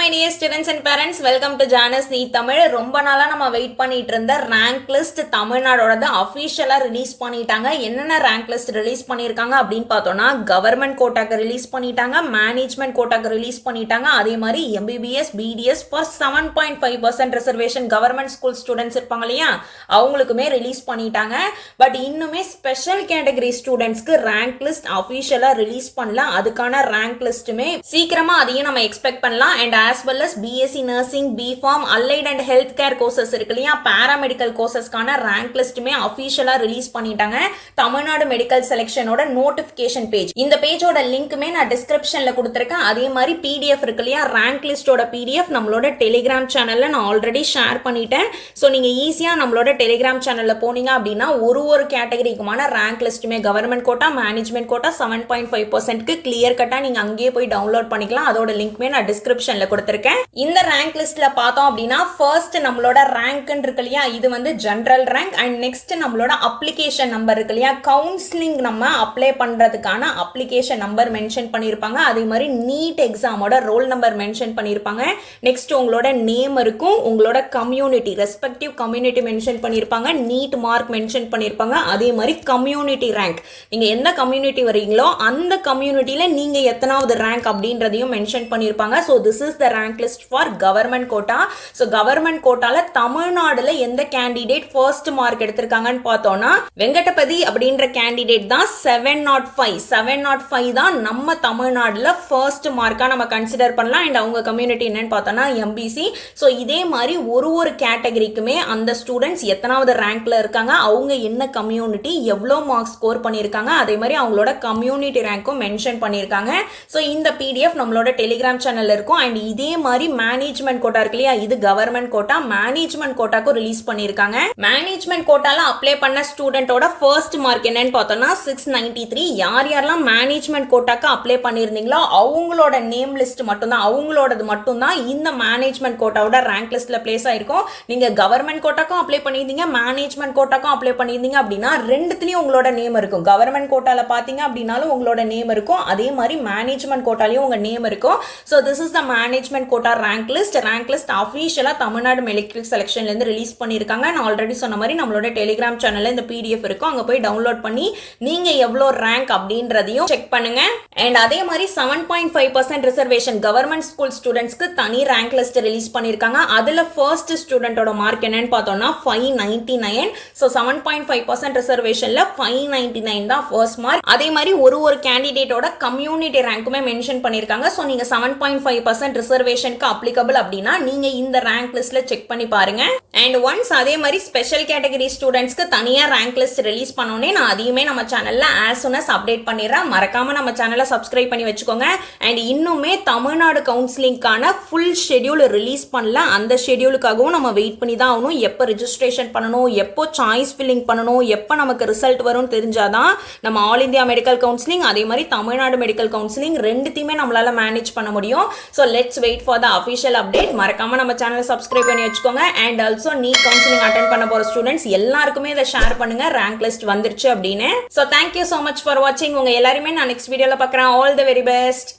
my dear students and parents, welcome to Janice Neat Tamil. ரொம்ப நாளா நம்ம wait பண்ணிட்டு இருந்த ரேங்க் லிஸ்ட் தமிழ்நாடோட அஃபிஷியலா ரிலீஸ் பண்ணிட்டாங்க. என்னென்ன ரேங்க் லிஸ்ட் ரிலீஸ் பண்ணிருக்காங்க அப்படின்னு பார்த்தோம்னா, கவர்மெண்ட் கோட்டாக்கு ரிலீஸ் பண்ணிட்டாங்க, மேனேஜ்மெண்ட் கோட்டாக்கு ரிலீஸ் பண்ணிட்டாங்க, அதே மாதிரி MBBS BDS for 7.5% reservation government school students இருப்பாங்க இல்லையா, அவங்களுக்குமே ரிலீஸ் பண்ணிட்டாங்க. பட் இன்னுமே ஸ்பெஷல் கேட்டகரி ஸ்டூடெண்ட்ஸ்க்கு ரேங்க் லிஸ்ட் அஃபிஷியலா ரிலீஸ் பண்ணல. அதுக்கான ரேங்க் லிஸ்ட்டுமே சீக்கிரமா அதையும் நம்ம எக்ஸ்பெக்ட் பண்ணலாம். And as well as BSc nursing, B.Pharm, allied and health care courses இருக்கு இல்லையா, பாராமெடிக்கல் கோர்சஸ்க்கான ரேங்க் லிஸ்ட்டுமே அஃபிஷியலா ரிலீஸ் பண்ணிட்டாங்க. தமிழ்நாடு மெடிக்கல் செலெக்ஷனோட நோட்டிபிகேஷன் பேஜ், இந்த பேஜோட லிங்க்குமே நான் டிஸ்கிரிப்ஷன்ல கொடுத்துருக்கேன். அதே மாதிரி PDF இருக்கு இல்லையா, ரேங்க் லிஸ்டோட PDF நம்மளோட டெலிகிராம் சேனல்ல நான் ஆல்ரெடி ஷேர் பண்ணிட்டேன். ஸோ நீங்க ஈஸியா நம்மளோட டெலிகிராம் சேனல்ல போனீங்க அப்படின்னா ஒரு கேட்டகரிக்குமான ரேங்க் லிஸ்ட்டுமே கவர்மெண்ட் கோட்டா, மேனேஜ்மெண்ட் கோட்டா 7.5%க்கு கிளியர் கட்டா நீங்க அங்கேயே போய் டவுன்லோட் பண்ணிக்கலாம். அதோட லிங்க்மே நான் டிஸ்கிரிப்ஷன்ல கொடுத்திருக்கேன். இந்த ரேங்க் லிஸ்ட்ல பார்த்தோம் அப்படின்னா, ஃபர்ஸ்ட் நம்மளோட ரேங்க் இருக்கு இல்லையா, இது வந்து ஜெனரல் ரேங்க். அண்ட் நெக்ஸ்ட் நம்மளோட அப்ளிகேஷன் நம்பர் இருக்கு இல்லையா, கவுன்சிலிங் நம்ம அப்ளை பண்றதுக்கான அப்ளிகேஷன் நம்பர் மென்ஷன் பண்ணிருப்பாங்க. அதே மாதிரி நீட் எக்ஸாமோட ரோல் நம்பர் மென்ஷன் பண்ணிருப்பாங்க. நெக்ஸ்ட் உங்களோட நேம் இருக்கும், உங்களோட கம்யூனிட்டி, ரெஸ்பெக்டிவ் கம்யூனிட்டி மென்ஷன் பண்ணிருப்பாங்க, நீட் மார்க் மென்ஷன் பண்ணிருப்பாங்க. அதே மாதிரி கம்யூனிட்டி ரேங்க், நீங்க எந்த கம்யூனிட்டி வரீங்களோ அந்த கம்யூனிட்டியில நீங்க எத்தனாவது ரேங்க் அப்படின்றதையும் மென்ஷன் பண்ணிருப்பாங்க. So this is the rank list for government quota. So government கோட்டால தமிழ்நாடுல எந்த கேண்டிடேட் ஃபர்ஸ்ட் மார்க் எடுத்திருக்காங்கன்னு பார்த்தோம்னா, வெங்கடபதி அப்படின்ற கேண்டிடேட் தான் 705 தான் நம்ம தமிழ்நாடுல ஃபர்ஸ்ட் மார்க்கா நம்ம கன்சிடர் பண்ணலாம். அண்ட் அவங்க கம்யூனிட்டி என்னன்னு பார்த்தோம்னா MBC. ஸோ இதே மாதிரி ஒரு கேட்டகரிக்குமே அந்த ஸ்டூடெண்ட்ஸ் எத்தனாவது ரேங்க்ல இருக்காங்க, அவங்க என்ன கம்யூனிட்டி, எவ்வளோ மார்க் ஸ்கோர் பண்ணியிருக்காங்க, அதே மாதிரி அவங்களோட கம்யூனிட்டி ரேங்க்கும் மென்ஷன் பண்ணியிருக்காங்க. ஸோ இந்த PDF நம்மளோட டெலிகிராம் சேனல்ல இருக்கும். அண்ட் இதே மாதிரி மேனேஜ்மெண்ட் கோட்டா இருக்கு இல்லையா, இது கவர்மெண்ட் கோட்டா, மேனேஜ்மெண்ட் கோட்டாக்கும் ரிலீஸ் பண்ணியிருக்காங்க. மேனேஜ்மெண்ட் கோட்டால அப்ளை பண்ண ஸ்டூடெண்டோட ஃபர்ஸ்ட் மார்க் என்னன்னு பார்த்தோம்னா 693. யாரெல்லாம் மேனேஜ்மெண்ட் கோட்டாக்கு அப்ளை பண்ணியிருந்தீங்களோ அவங்களோட நேம் லிஸ்ட் மட்டும்தான், அவங்களோடது மட்டும்தான் இந்த மேனேஜ்மெண்ட் கோட்டாவோட ரேங்க் லிஸ்ட்ல பிளேஸ் ஆயிருக்கும். நீங்க கவர்மெண்ட் கோட்டாக்கும் அப்ளை பண்ணியிருந்தீங்க, மேனேஜ்மெண்ட் கோட்டாக்கும் அப்ளை பண்ணியிருந்தீங்க அப்படின்னா ரெண்டுத்துலயும் உங்களோட நேம் இருக்கும். கவர்மெண்ட் கோட்டால பாத்தீங்க அப்படின்னாலும் உங்களோட நேம் இருக்கும், அதே மாதிரி மேனேஜ்மெண்ட் கோட்டாலையும் உங்க நேம் இருக்கும். So this is the management quota rank list. Rank list அஃபிஷியலா தமிழ்நாடு மெடிக்கல் செலெக்ஷன்ல இருந்து ரிலீஸ் பண்ணிருக்காங்க. நான் ஆல்ரெடி சொன்ன மாதிரி நம்மளோட டெலிகிராம் சேனல்ல இந்த PDF இருக்கும், அங்க போய் டவுன்லோட் பண்ணி நீங்க எவ்வளோ ரேங்க் அப்படின்றதையும் செக் பண்ணுங்க. அண்ட் அதே மாதிரி 7.5% ரிசர்வேஷன் கவர்மெண்ட் ஸ்கூல் ஸ்டூடெண்ட்ஸ்க்கு தனி ரேங்க் லிஸ்ட் ரிலீஸ் பண்ணிருக்காங்க. அதுல ஃபர்ஸ்ட் ஸ்டூடெண்டோட மார்க் என்னன்னு பார்த்தோம்னா 599. ஸோ 7.5% ரிசர்வேஷன்ல 599 தான் ஃபர்ஸ்ட் மார்க். அதே மாதிரி ஒரு கேண்டிடேட்டோட கம்யூனிட்டி ரேங்க்குமே மென்ஷன் பண்ணிருக்காங்க. ஸோ நீங்க 7.5% ரிசர்வேஷனுக்கு அப்ளிகபிள் அப்படின்னா நீங்க இந்த ரேங்க் லிஸ்ட்ல செக் பண்ணி பாருங்க. அண்ட் ஒன்ஸ் அதே மாதிரி ஸ்பெஷல் கேட்டகரி ஸ்டூடெண்ட்ஸ்க்கு தனியா ரேங்க் லிஸ்ட் ரிலீஸ் பண்ணோனே நான் அதையுமே நம்ம சேனல்ல as soon as அப்டேட் பண்ணிடுறேன். மறக்காம நம்ம சேனலை சப்ஸ்கிரைப் பண்ணி வச்சுக்கோங்க. அண்ட் இன்னுமே தமிழ்நாடு கவுன்சிலிங்கான ஃபுல் ஷெட்யூல் ரிலீஸ் பண்ணல. அந்த ஷெட்யூலுக்காகவும் நம்ம வெயிட் பண்ணி தான் ஆகணும். எப்போ ரிஜிஸ்ட்ரேஷன் பண்ணணும், எப்போ சாய்ஸ் ஃபில்லிங் பண்ணணும், எப்போ நமக்கு ரிசல்ட் வரும்னு தெரிஞ்சாதான் நம்ம ஆல் இந்தியா மெடிக்கல் கவுன்சிலிங் அதே மாதிரி தமிழ்நாடு மெடிக்கல் கவுன்சிலிங் ரெண்டுத்தையுமே நம்மளால மேனேஜ் பண்ண முடியும். So let's wait for the official update. மறக்காம நம்ம சேனலை சப்ஸ்கிரைப் பண்ணி வச்சுக்கோங்க. And also NEET counselling attend பண்ண போற ஸ்டூடெண்ட்ஸ் எல்லாருக்குமே இதை ஷேர் பண்ணுங்க, ரேங்க் லிஸ்ட் வந்துருச்சு அப்படின்னு. So thank you so much for வாட்சிங். உங்க எல்லாருமே நான் நெக்ஸ்ட் வீடியோல பார்க்குறேன். All the very best.